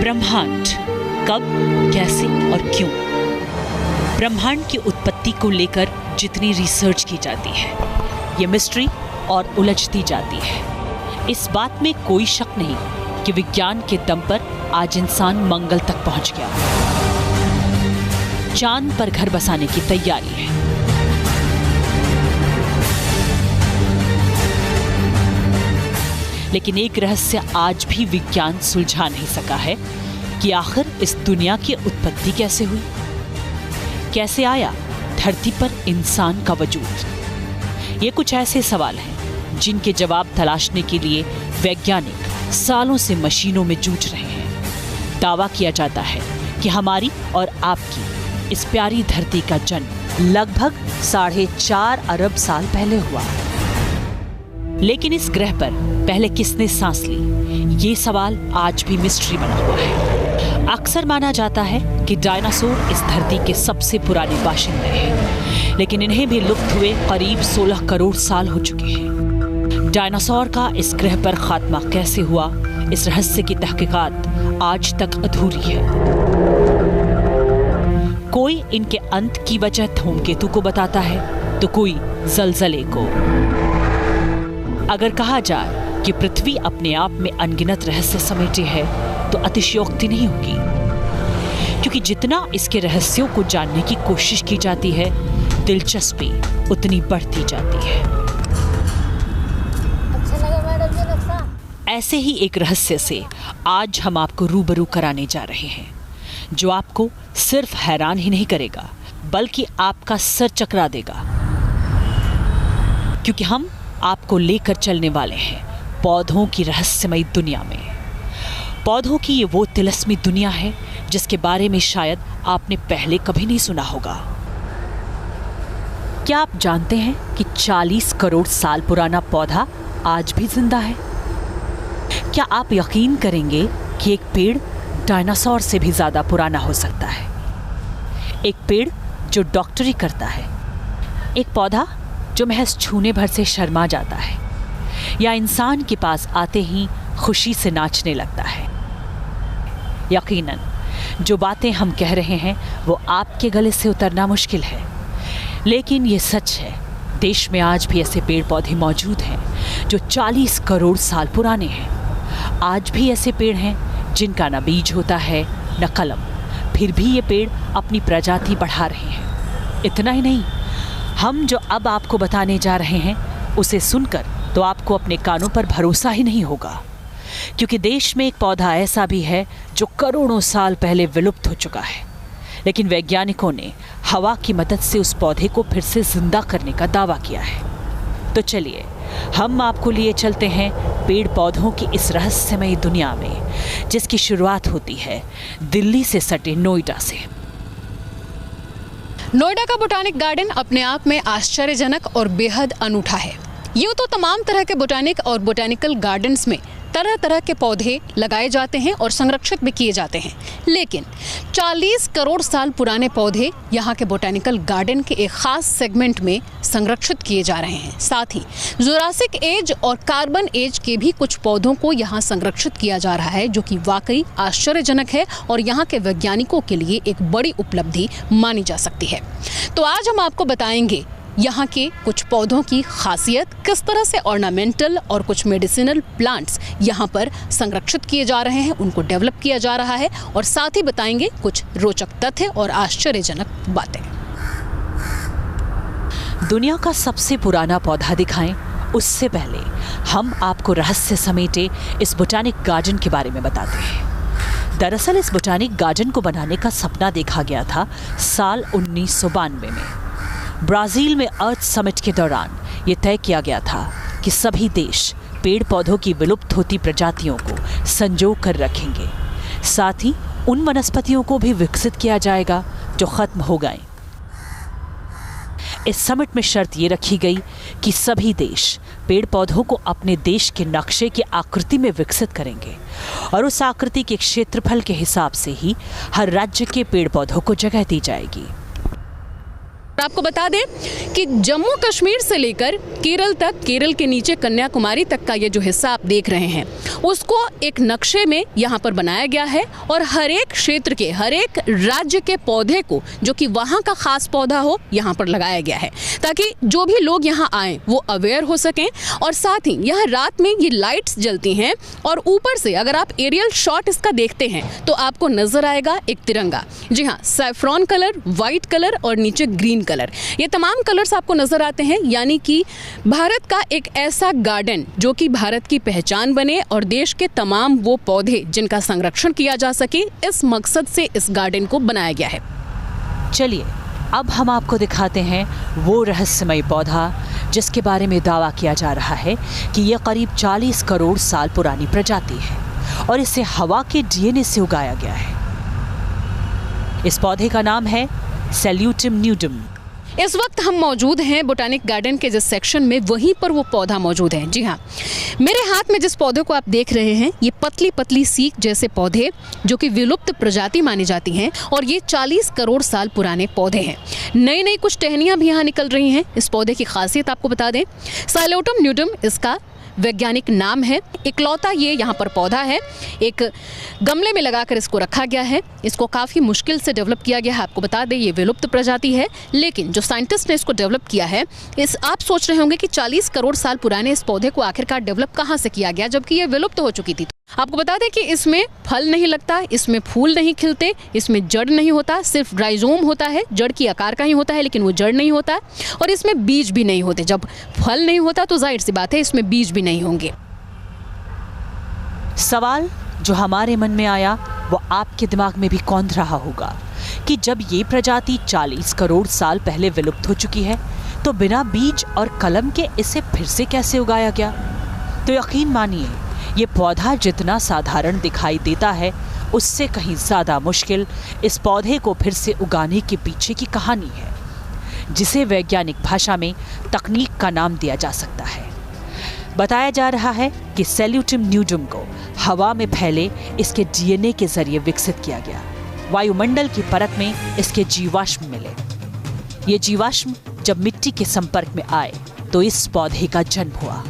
ब्रह्मांड कब, कैसे और क्यों? ब्रह्मांड की उत्पत्ति को लेकर जितनी रिसर्च की जाती है, ये मिस्ट्री और उलझती जाती है। इस बात में कोई शक नहीं कि विज्ञान के दम पर आज इंसान मंगल तक पहुंच गया, चांद पर घर बसाने की तैयारी है। लेकिन एक रहस्य आज भी विज्ञान सुलझा नहीं सका है कि आखिर इस दुनिया की उत्पत्ति कैसे हुई, कैसे आया धरती पर इंसान का वजूद। ये कुछ ऐसे सवाल हैं जिनके जवाब तलाशने के लिए वैज्ञानिक सालों से मशीनों में जूझ रहे हैं। दावा किया जाता है कि हमारी और आपकी इस प्यारी धरती का जन्म लगभग 4.5 अरब साल पहले हुआ। लेकिन इस ग्रह पर पहले किसने सांस ली, ये सवाल आज भी मिस्ट्री बना हुआ है। अक्सर माना जाता है कि डायनासोर इस धरती के सबसे पुराने बाशिंदे हैं, लेकिन इन्हें भी लुप्त हुए करीब 16 करोड़ साल हो चुके हैं। डायनासोर का इस ग्रह पर खात्मा कैसे हुआ, इस रहस्य की तहकीकात आज तक अधूरी है। कोई इनके अंत की वजह धूमकेतु को बताता है तो कोई जलजले को। अगर कहा जाए कि पृथ्वी अपने आप में अनगिनत रहस्य समेटे है तो अतिशयोक्ति नहीं होगी, क्योंकि जितना इसके रहस्यों को जानने की कोशिश की जाती है, दिलचस्पी उतनी बढ़ती जाती है। अच्छा लगा मैडम जी नक्शा? ऐसे ही एक रहस्य से आज हम आपको रूबरू कराने जा रहे हैं, जो आपको सिर्फ हैरान ही नहीं करेगा बल्कि आपका सर चकरा देगा, क्योंकि हम आपको लेकर चलने वाले हैं पौधों की रहस्यमयी दुनिया में। पौधों की ये वो तिलस्मी दुनिया है जिसके बारे में शायद आपने पहले कभी नहीं सुना होगा। क्या आप जानते हैं कि 40 करोड़ साल पुराना पौधा आज भी जिंदा है? क्या आप यकीन करेंगे कि एक पेड़ डायनासोर से भी ज्यादा पुराना हो सकता है? एक पेड़ जो डॉक्टरी करता है, एक पौधा जो महज छूने भर से शर्मा जाता है या इंसान के पास आते ही खुशी से नाचने लगता है। यकीनन जो बातें हम कह रहे हैं वो आपके गले से उतरना मुश्किल है, लेकिन ये सच है। देश में आज भी ऐसे पेड़ पौधे मौजूद हैं जो 40 करोड़ साल पुराने हैं। आज भी ऐसे पेड़ हैं जिनका न बीज होता है न कलम, फिर भी ये पेड़ अपनी प्रजाति बढ़ा रहे हैं। इतना ही नहीं, हम जो अब आपको बताने जा रहे हैं उसे सुनकर तो आपको अपने कानों पर भरोसा ही नहीं होगा, क्योंकि देश में एक पौधा ऐसा भी है जो करोड़ों साल पहले विलुप्त हो चुका है, लेकिन वैज्ञानिकों ने हवा की मदद से उस पौधे को फिर से जिंदा करने का दावा किया है। तो चलिए हम आपको लिए चलते हैं पेड़ पौधों की इस रहस्यमयी दुनिया में, जिसकी शुरुआत होती है दिल्ली से सटे नोएडा से। नोएडा का बोटानिक गार्डन अपने आप में आश्चर्यजनक और बेहद अनूठा है। यूँ तो तमाम तरह के बोटानिक और बोटानिकल गार्डन्स में तरह तरह के पौधे लगाए जाते हैं और संरक्षित भी किए जाते हैं, लेकिन 40 करोड़ साल पुराने पौधे यहाँ के बोटानिकल गार्डन के एक खास सेगमेंट में संरक्षित किए जा रहे हैं। साथ ही जुरासिक एज और कार्बन एज के भी कुछ पौधों को यहाँ संरक्षित किया जा रहा है, जो कि वाकई आश्चर्यजनक है और यहाँ के वैज्ञानिकों के लिए एक बड़ी उपलब्धि मानी जा सकती है। तो आज हम आपको बताएंगे यहाँ के कुछ पौधों की खासियत, किस तरह से ऑर्नामेंटल और कुछ मेडिसिनल प्लांट्स यहाँ पर संरक्षित किए जा रहे हैं, उनको डेवलप किया जा रहा है, और साथ ही बताएंगे कुछ रोचक तथ्य और आश्चर्यजनक बातें। दुनिया का सबसे पुराना पौधा दिखाएं, उससे पहले हम आपको रहस्य समेटे इस बोटानिक गार्डन के बारे में बताते हैं। दरअसल इस बोटानिक गार्डन को बनाने का सपना देखा गया था साल 1992 में। ब्राज़ील में अर्थ समिट के दौरान ये तय किया गया था कि सभी देश पेड़ पौधों की विलुप्त होती प्रजातियों को संजो कर रखेंगे, साथ ही उन वनस्पतियों को भी विकसित किया जाएगा जो खत्म हो गए। इस समिट में शर्त ये रखी गई कि सभी देश पेड़ पौधों को अपने देश के नक्शे की आकृति में विकसित करेंगे और उस आकृति के क्षेत्रफल के हिसाब से ही हर राज्य के पेड़ पौधों को जगह दी जाएगी। आपको बता दें कि जम्मू कश्मीर से लेकर केरल तक, केरल के नीचे कन्याकुमारी तक का ये जो हिस्सा आप देख रहे हैं उसको एक नक्शे में यहाँ पर बनाया गया है और हर एक क्षेत्र के, हर एक राज्य के पौधे को जो कि वहाँ का खास पौधा हो यहाँ पर लगाया गया है ताकि जो भी लोग यहाँ आए वो अवेयर हो सकें। और साथ ही यहाँ रात में ये लाइट्स जलती हैं और ऊपर से अगर आप एरियल शॉट इसका देखते हैं तो आपको नजर आएगा एक तिरंगा। जी हाँ, सैफ्रॉन कलर, वाइट कलर और नीचे ग्रीन कलर, ये तमाम कलर्स आपको नजर आते हैं। यानी कि भारत का एक ऐसा गार्डन जो कि भारत की पहचान बने और देश के तमाम वो पौधे जिनका संरक्षण किया जा सके, इस मकसद से इस गार्डन को बनाया गया है। चलिए अब हम आपको दिखाते हैं वो रहस्यमय पौधा जिसके बारे में दावा किया जा रहा है कि यह करीब 40 करोड़ साल पुरानी प्रजाति है और इसे हवा के डीएनए से उगाया गया है। इस पौधे का नाम है सेल्यूटिम न्यूडम। इस वक्त हम मौजूद हैं बोटानिक गार्डन के जिस सेक्शन में, वहीं पर वो पौधा मौजूद है। जी हाँ, मेरे हाथ में जिस पौधे को आप देख रहे हैं ये पतली पतली सीख जैसे पौधे जो कि विलुप्त प्रजाति मानी जाती हैं और ये 40 करोड़ साल पुराने पौधे हैं। नई नई कुछ टहनियाँ भी यहाँ निकल रही हैं। इस पौधे की खासियत आपको बता दें, सेल्यूटिम न्यूडम इसका वैज्ञानिक नाम है। इकलौता ये यहाँ पर पौधा है, एक गमले में लगाकर इसको रखा गया है। इसको काफ़ी मुश्किल से डेवलप किया गया है। आपको बता दें ये विलुप्त प्रजाति है, लेकिन जो साइंटिस्ट ने इसको डेवलप किया है, आप सोच रहे होंगे कि 40 करोड़ साल पुराने इस पौधे को आखिरकार डेवलप कहाँ से किया गया जबकि ये विलुप्त हो चुकी थी। आपको बता दें कि इसमें फल नहीं लगता, इसमें फूल नहीं खिलते, इसमें जड़ नहीं होता, सिर्फ राइजोम होता है, जड़ की आकार का ही होता है लेकिन वो जड़ नहीं होता, और इसमें बीज भी नहीं होते। जब फल नहीं होता तो जाहिर सी बात है इसमें बीज भी नहीं होंगे। सवाल जो हमारे मन में आया वो आपके दिमाग में भी कौंध रहा होगा कि जब ये प्रजाति 40 करोड़ साल पहले विलुप्त हो चुकी है तो बिना बीज और कलम के इसे फिर से कैसे उगाया गया। तो यकीन मानिए ये पौधा जितना साधारण दिखाई देता है उससे कहीं ज़्यादा मुश्किल इस पौधे को फिर से उगाने के पीछे की कहानी है, जिसे वैज्ञानिक भाषा में तकनीक का नाम दिया जा सकता है। बताया जा रहा है कि सेल्यूटिम न्यूडम को हवा में फैले इसके डीएनए के जरिए विकसित किया गया। वायुमंडल की परत में इसके जीवाश्म मिले। ये जीवाश्म जब मिट्टी के संपर्क में आए तो इस पौधे का जन्म हुआ।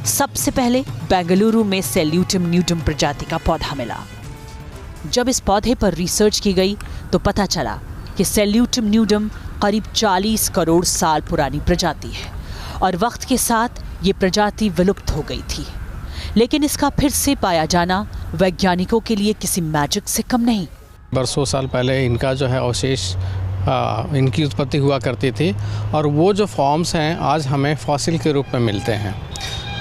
सबसे पहले बेंगलुरु में सेल्यूटिम न्यूडम प्रजाति का पौधा मिला। जब इस पौधे पर रिसर्च की गई तो पता चला कि सेल्यूटिम न्यूडम करीब 40 करोड़ साल पुरानी प्रजाति है और वक्त के साथ ये प्रजाति विलुप्त हो गई थी। लेकिन इसका फिर से पाया जाना वैज्ञानिकों के लिए किसी मैजिक से कम नहीं। बरसों साल पहले इनका जो है अवशेष इनकी उत्पत्ति हुआ करती थी और वो जो फॉर्म्स हैं आज हमें फॉसिल के रूप में मिलते हैं।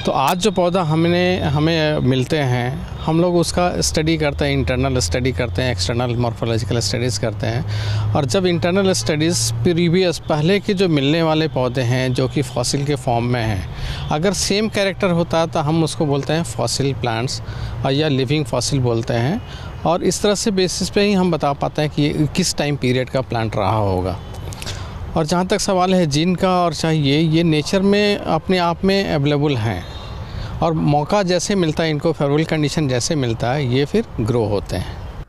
तो आज जो पौधा हमें मिलते हैं, हम लोग उसका स्टडी करते हैं, इंटरनल स्टडी करते हैं, एक्सटर्नल मॉर्फोलॉजिकल स्टडीज़ करते हैं। और जब इंटरनल स्टडीज़ प्रीवियस पहले के जो मिलने वाले पौधे हैं जो कि फॉसिल के फॉर्म में हैं, अगर सेम कैरेक्टर होता तो हम उसको बोलते हैं फॉसिल प्लांट्स या लिविंग फॉसिल बोलते हैं। और इस तरह से बेसिस पे ही हम बता पाते हैं कि ये किस टाइम पीरियड का प्लांट रहा होगा। और जहाँ तक सवाल है जीन का और चाहिए, ये नेचर में अपने आप में अवेलेबल हैं और मौका जैसे मिलता है इनको, फेवरेबल कंडीशन जैसे मिलता है, ये फिर ग्रो होते हैं।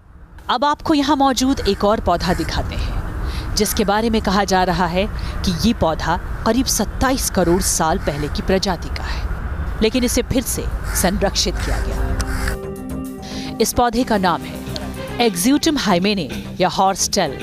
अब आपको यहाँ मौजूद एक और पौधा दिखाते हैं जिसके बारे में कहा जा रहा है कि ये पौधा करीब 27 करोड़ साल पहले की प्रजाति का है, लेकिन इसे फिर से संरक्षित किया गया। इस पौधे का नाम है एक्ज्यूटम हाइमेने या हॉर्स टेल।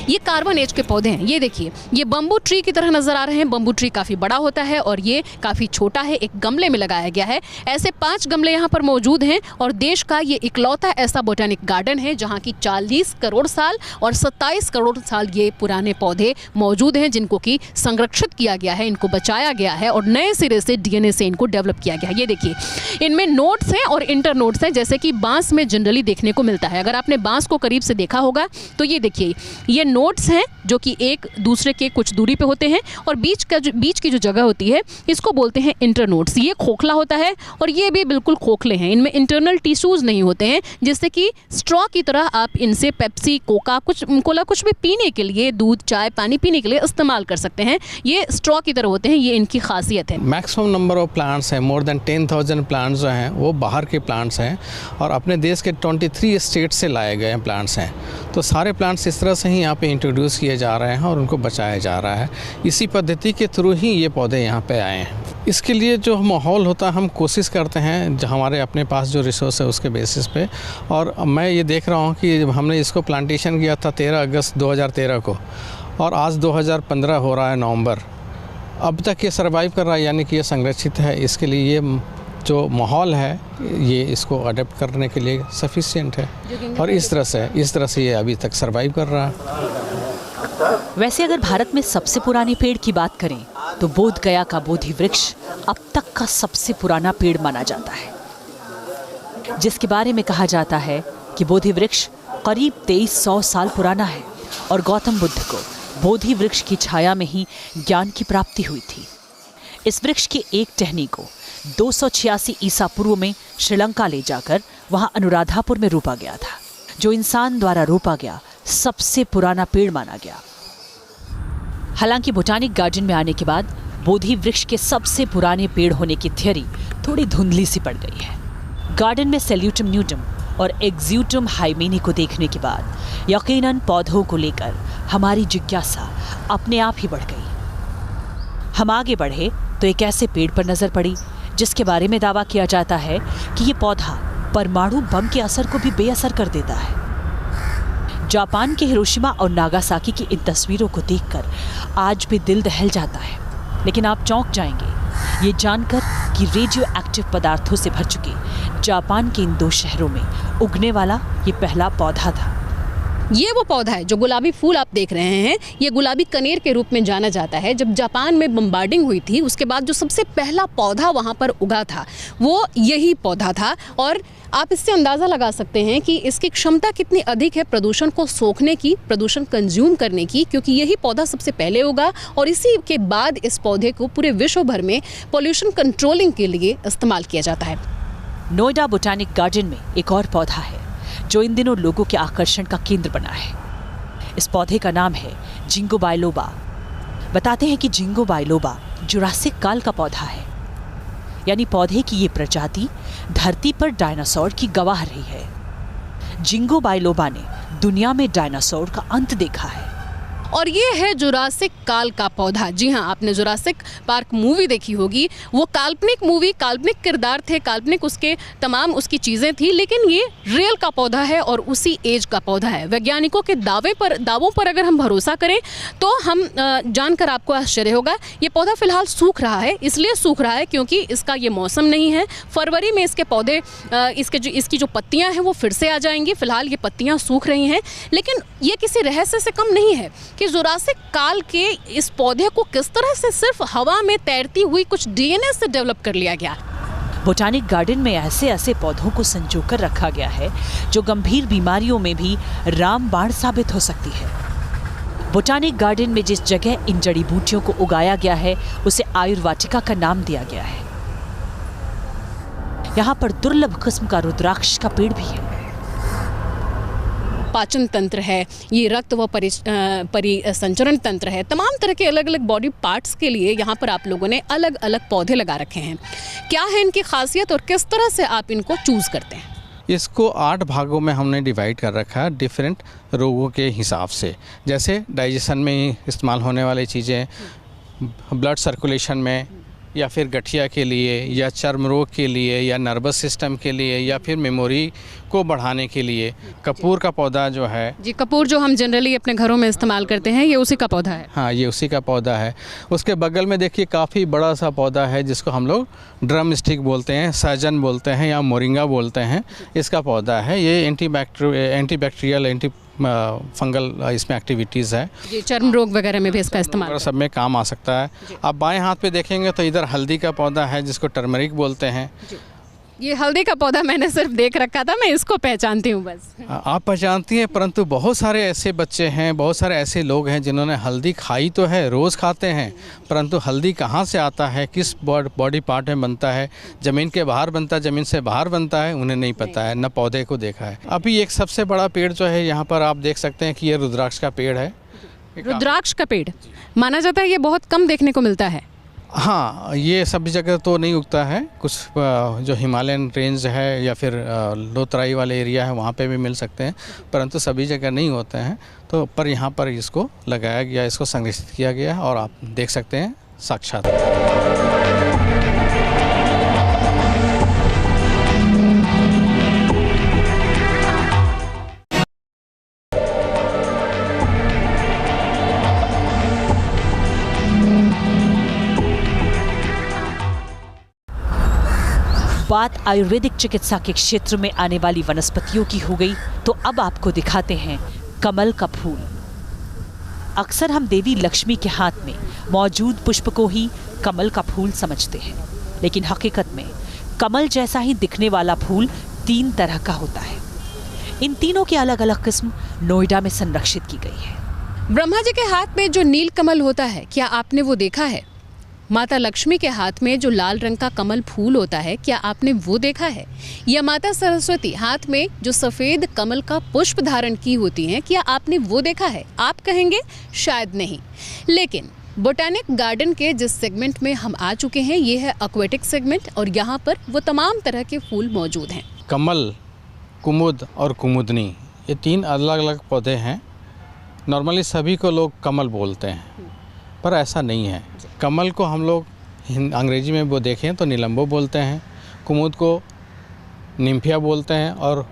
ये कार्बन एज के पौधे हैं। ये देखिए, ये बम्बू ट्री की तरह नजर आ रहे हैं। बम्बू ट्री काफ़ी बड़ा होता है और ये काफ़ी छोटा है। एक गमले में लगाया गया है। ऐसे 5 गमले यहाँ पर मौजूद हैं और देश का ये इकलौता ऐसा बोटानिक गार्डन है जहाँ की 40 करोड़ साल और 27 करोड़ साल ये पुराने पौधे मौजूद हैं जिनको कि संरक्षित किया गया है, इनको बचाया गया है और नए सिरे से डीएनए से इनको डेवलप किया गया है। ये देखिए, इनमें नोड्स हैं और इंटर नोड्स हैं, जैसे कि बांस में जनरली देखने को मिलता है। अगर आपने बांस को करीब से देखा होगा तो ये देखिए, ये नोड्स हैं जो कि एक दूसरे के कुछ दूरी पे होते हैं, और बीच की जो जगह होती है इसको बोलते हैं इंटरनोड्स। ये खोखला होता है और ये भी बिल्कुल खोखले हैं, इनमें इंटरनल टिश्यूज़ नहीं होते हैं, जिससे कि स्ट्रॉ की तरह आप इनसे पेप्सी, कोका, कोला कुछ भी पीने के लिए, दूध, चाय, पानी पीने के लिए इस्तेमाल कर सकते हैं। ये स्ट्रॉ की तरह होते हैं, ये इनकी खासियत है। मैक्सिमम नंबर ऑफ प्लांट्स हैं, मोर देन 10,000 प्लांट्स जो हैं वो बाहर के प्लांट्स हैं और अपने देश के 23 स्टेट से लाए गए प्लांट्स हैं। तो सारे प्लांट्स इस तरह से ही यहाँ पे इंट्रोड्यूस किए जा रहे हैं और उनको बचाया जा रहा है। इसी पद्धति के थ्रू ही ये पौधे यहाँ पे आए हैं। इसके लिए जो माहौल होता है हम कोशिश करते हैं जो हमारे अपने पास जो रिसोर्स है उसके बेसिस पे। और मैं ये देख रहा हूँ कि हमने इसको प्लांटेशन किया था 13 अगस्त 2013 को और आज 2015 हो रहा है नवंबर। अब तक ये सर्वाइव कर रहा है, यानी कि ये संरक्षित है। इसके लिए ये जो माहौल है ये इसको अडेप्ट करने के लिए सफिशिएंट है और इस तरह से ये अभी तक सर्वाइव कर रहा है। वैसे अगर भारत में सबसे पुराने पेड़ की बात करें तो बोध गया का बोधि वृक्ष अब तक का सबसे पुराना पेड़ माना जाता है, जिसके बारे में कहा जाता है कि बोधि वृक्ष करीब 2300 साल पुराना है और गौतम बुद्ध को बोधि वृक्ष की छाया में ही ज्ञान की प्राप्ति हुई थी। इस वृक्ष की एक टहनी को 286 ईसा पूर्व में श्रीलंका ले जाकर वहां अनुराधापुर में रोपा गया था, जो इंसान द्वारा रोपा गया सबसे पुराना पेड़ माना गया। हालांकि बोटानिक गार्डन में आने के बाद बोधि वृक्ष के सबसे पुराने पेड़ होने की थ्योरी थोड़ी धुंधली सी पड़ गई है। गार्डन में सेल्यूटम न्यूटम और एक्ज्यूटम हाइमेनी को देखने के बाद यकीनन पौधों को लेकर हमारी जिज्ञासा अपने आप ही बढ़ गई। हम आगे बढ़े तो एक ऐसे पेड़ पर नजर पड़ी जिसके बारे में दावा किया जाता है कि ये पौधा परमाणु बम के असर को भी बेअसर कर देता है। जापान के हिरोशिमा और नागासाकी की इन तस्वीरों को देखकर आज भी दिल दहल जाता है, लेकिन आप चौंक जाएंगे ये जानकर कि रेडियो एक्टिव पदार्थों से भर चुके जापान के इन 2 शहरों में उगने वाला ये पहला पौधा था। ये वो पौधा है जो गुलाबी फूल आप देख रहे हैं, ये गुलाबी कनेर के रूप में जाना जाता है। जब जापान में बम्बार्डिंग हुई थी उसके बाद जो सबसे पहला पौधा वहाँ पर उगा था वो यही पौधा था, और आप इससे अंदाज़ा लगा सकते हैं कि इसकी क्षमता कितनी अधिक है प्रदूषण को सोखने की, प्रदूषण कंज्यूम करने की, क्योंकि यही पौधा सबसे पहले उगा और इसी के बाद इस पौधे को पूरे विश्व भर में पॉल्यूशन कंट्रोलिंग के लिए इस्तेमाल किया जाता है। नोएडा बोटानिक गार्डन में एक और पौधा है जो इन दिनों लोगों के आकर्षण का केंद्र बना है। इस पौधे का नाम है जिंगो बाइलोबा। बताते हैं कि जिंगो बाइलोबा जुरासिक काल का पौधा है, यानी पौधे की ये प्रजाति धरती पर डायनासोर की गवाह रही है। जिंगो बाइलोबा ने दुनिया में डायनासोर का अंत देखा है। और ये है जुरासिक काल का पौधा। जी हाँ, आपने जुरासिक पार्क मूवी देखी होगी। वो काल्पनिक मूवी, काल्पनिक किरदार थे, काल्पनिक उसके तमाम उसकी चीज़ें थी, लेकिन ये रियल का पौधा है और उसी एज का पौधा है। वैज्ञानिकों के दावों पर अगर हम भरोसा करें तो हम जानकर आपको आश्चर्य होगा। ये पौधा फिलहाल सूख रहा है, इसलिए सूख रहा है क्योंकि इसका ये मौसम नहीं है। फरवरी में इसके पौधे इसकी जो पत्तियाँ हैं वो फिर से आ जाएंगी। फिलहाल ये पत्तियाँ सूख रही हैं, लेकिन ये किसी रहस्य से कम नहीं है कि जुरासिक काल के इस पौधे को किस तरह से सिर्फ हवा में तैरती हुई कुछ डीएनए से डेवलप कर लिया गया। बोटानिक गार्डन में ऐसे पौधों को संजोकर रखा गया है जो गंभीर बीमारियों में भी रामबाण साबित हो सकती है। बोटानिक गार्डन में जिस जगह इन जड़ी बूटियों को उगाया गया है उसे आयुर्वाटिका का नाम दिया गया है। यहाँ पर दुर्लभ किस्म का रुद्राक्ष का पेड़ भी है। पाचन तंत्र है, ये रक्त व परिसंचरण तंत्र है, तमाम तरह के अलग अलग बॉडी पार्ट्स के लिए यहाँ पर आप लोगों ने अलग अलग पौधे लगा रखे हैं। क्या है इनकी खासियत और किस तरह से आप इनको चूज़ करते हैं? इसको 8 भागों में हमने डिवाइड कर रखा है डिफरेंट रोगों के हिसाब से। जैसे डाइजेशन में इस्तेमाल होने वाली चीज़ें, ब्लड सर्कुलेशन में, या फिर गठिया के लिए, या चर्म रोग के लिए, या नर्वस सिस्टम के लिए, या फिर मेमोरी को बढ़ाने के लिए। कपूर का पौधा जो है जी, कपूर जो हम जनरली अपने घरों में इस्तेमाल करते हैं, ये उसी का पौधा है। हाँ, ये उसी का पौधा है। उसके बगल में देखिए काफ़ी बड़ा सा पौधा है जिसको हम लोग ड्रम स्टिक बोलते हैं, सहजन बोलते हैं, या मोरिंगा बोलते हैं। इसका पौधा है। ये एंटीबैक्टीरियल, एंटी फंगल इसमें एक्टिविटीज़ है। जी, चर्म रोग वगैरह में भी इसका इस्तेमाल सब में काम आ सकता है। आप बाएं हाथ पे देखेंगे तो इधर हल्दी का पौधा है जिसको टर्मरिक बोलते हैं। ये हल्दी का पौधा मैंने सिर्फ देख रखा था, मैं इसको पहचानती हूँ बस। आप पहचानती हैं, परंतु बहुत सारे ऐसे बच्चे हैं, बहुत सारे ऐसे लोग हैं जिन्होंने हल्दी खाई तो है, रोज़ खाते हैं, परंतु हल्दी कहाँ से आता है, किस बॉडी पार्ट में बनता है, ज़मीन के बाहर बनता है, ज़मीन से बाहर बनता है, उन्हें नहीं पता है, न पौधे को देखा है। अभी एक सबसे बड़ा पेड़ जो है यहाँ पर आप देख सकते हैं कि ये रुद्राक्ष का पेड़ है। रुद्राक्ष का पेड़ माना जाता है ये बहुत कम देखने को मिलता है। हाँ, ये सभी जगह तो नहीं उगता है, कुछ जो हिमालयन रेंज है या फिर लोतराई वाले एरिया है वहाँ पे भी मिल सकते हैं, परंतु सभी जगह नहीं होते हैं। तो पर यहाँ पर इसको लगाया गया, इसको संरक्षित किया गया और आप देख सकते हैं साक्षात। बात आयुर्वेदिक चिकित्सा के क्षेत्र में आने वाली वनस्पतियों की हो गई, तो अब आपको दिखाते हैं कमल का फूल। अक्सर हम देवी लक्ष्मी के हाथ में मौजूद पुष्प को ही कमल का फूल समझते हैं, लेकिन हकीकत में कमल जैसा ही दिखने वाला फूल 3 तरह का होता है। इन तीनों की अलग अलग किस्म नोएडा में संरक्षित की गई है। ब्रह्मा जी के हाथ में जो नील कमल होता है, क्या आपने वो देखा है? माता लक्ष्मी के हाथ में जो लाल रंग का कमल फूल होता है, क्या आपने वो देखा है? या माता सरस्वती हाथ में जो सफ़ेद कमल का पुष्प धारण की होती हैं, क्या आपने वो देखा है? आप कहेंगे शायद नहीं, लेकिन बोटैनिक गार्डन के जिस सेगमेंट में हम आ चुके हैं, ये है एक्वेटिक सेगमेंट, और यहाँ पर वो तमाम तरह के फूल मौजूद हैं। कमल, कुमुद और कुमुदनी, ये 3 अलग अलग पौधे हैं। नॉर्मली सभी को लोग कमल बोलते हैं, पर ऐसा नहीं है। कमल को हम लोग अंग्रेजी में वो देखें तो नीलम्बो बोलते हैं, कुमुद को निम्फिया बोलते हैं और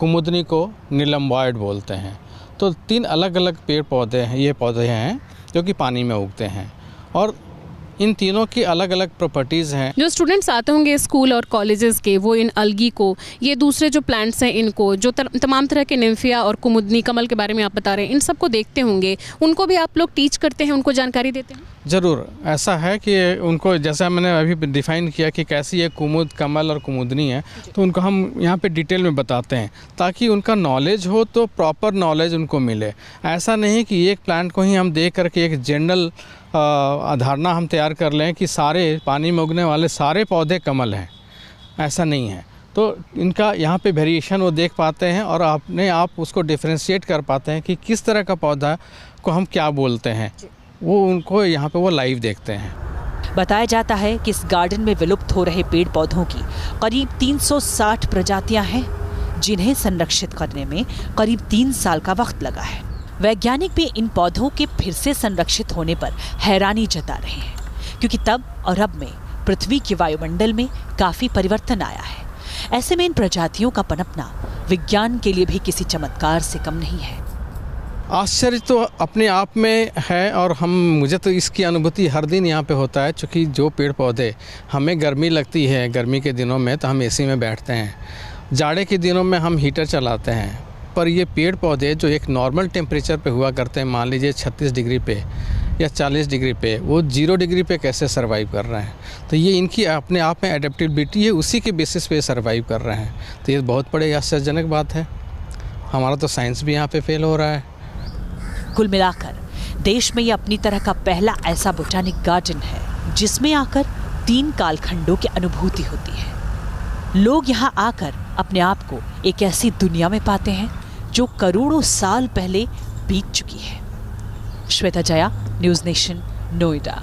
कुमुदनी को नीलम्बॉयड बोलते हैं। तो 3 अलग अलग पेड़ पौधे हैं, ये पौधे हैं जो कि पानी में उगते हैं, और इन तीनों की अलग अलग प्रॉपर्टीज़ हैं। जो स्टूडेंट्स आते होंगे स्कूल और कॉलेजेस के, वो इन अलगी को, ये दूसरे जो प्लांट्स हैं इनको, जो तमाम तरह के निम्फिया और कुमुदनी कमल के बारे में आप बता रहे हैं, इन सबको देखते होंगे, उनको भी आप लोग टीच करते हैं, उनको जानकारी देते हैं? ज़रूर, ऐसा है कि उनको, जैसा मैंने अभी डिफ़ाइन किया कि कैसी ये कुमुद, कमल और कुमुदनी है, तो उनको हम यहाँ पे डिटेल में बताते हैं ताकि उनका नॉलेज हो, तो प्रॉपर नॉलेज उनको मिले। ऐसा नहीं कि एक प्लांट को ही हम देख करके एक जनरल धारणा हम तैयार कर लें कि सारे पानी में उगने वाले सारे पौधे कमल हैं, ऐसा नहीं है। तो इनका यहाँ पे वेरिएशन वो देख पाते हैं और अपने आप उसको डिफ्रेंशिएट कर पाते हैं कि किस तरह का पौधा को हम क्या बोलते हैं, वो उनको यहाँ पे वो लाइव देखते हैं। बताया जाता है कि इस गार्डन में विलुप्त हो रहे पेड़ पौधों की करीब 360 प्रजातियां हैं, जिन्हें संरक्षित करने में करीब 3 साल का वक्त लगा है। वैज्ञानिक भी इन पौधों के फिर से संरक्षित होने पर हैरानी जता रहे हैं, क्योंकि तब और अब में पृथ्वी के वायुमंडल में काफ़ी परिवर्तन आया है। ऐसे में इन प्रजातियों का पनपना विज्ञान के लिए भी किसी चमत्कार से कम नहीं है। आश्चर्य तो अपने आप में है, और मुझे तो इसकी अनुभूति हर दिन यहाँ पे होता है, क्योंकि जो पेड़ पौधे, हमें गर्मी लगती है, गर्मी के दिनों में तो हम एसी में बैठते हैं, जाड़े के दिनों में हम हीटर चलाते हैं, पर ये पेड़ पौधे जो एक नॉर्मल टेम्परेचर पे हुआ करते हैं, मान लीजिए 36 डिग्री पे या 40 डिग्री पे, वो 0 डिग्री पे कैसे सर्वाइव कर रहे हैं। तो ये इनकी अपने आप में एडेप्टेबिलिटी है, उसी के बेसिस पे सर्वाइव कर रहे हैं। तो ये बहुत बड़े आश्चर्यजनक बात है। हमारा तो साइंस भी यहाँ पे फेल हो रहा है। कुल मिलाकर देश में ये अपनी तरह का पहला ऐसा बोटैनिक गार्डन है जिसमें आकर 3 कालखंडों की अनुभूति होती है। लोग यहाँ आकर अपने आप को एक ऐसी दुनिया में पाते हैं जो करोड़ों साल पहले बीत चुकी है। Shweta Jaya, news nation, Noida.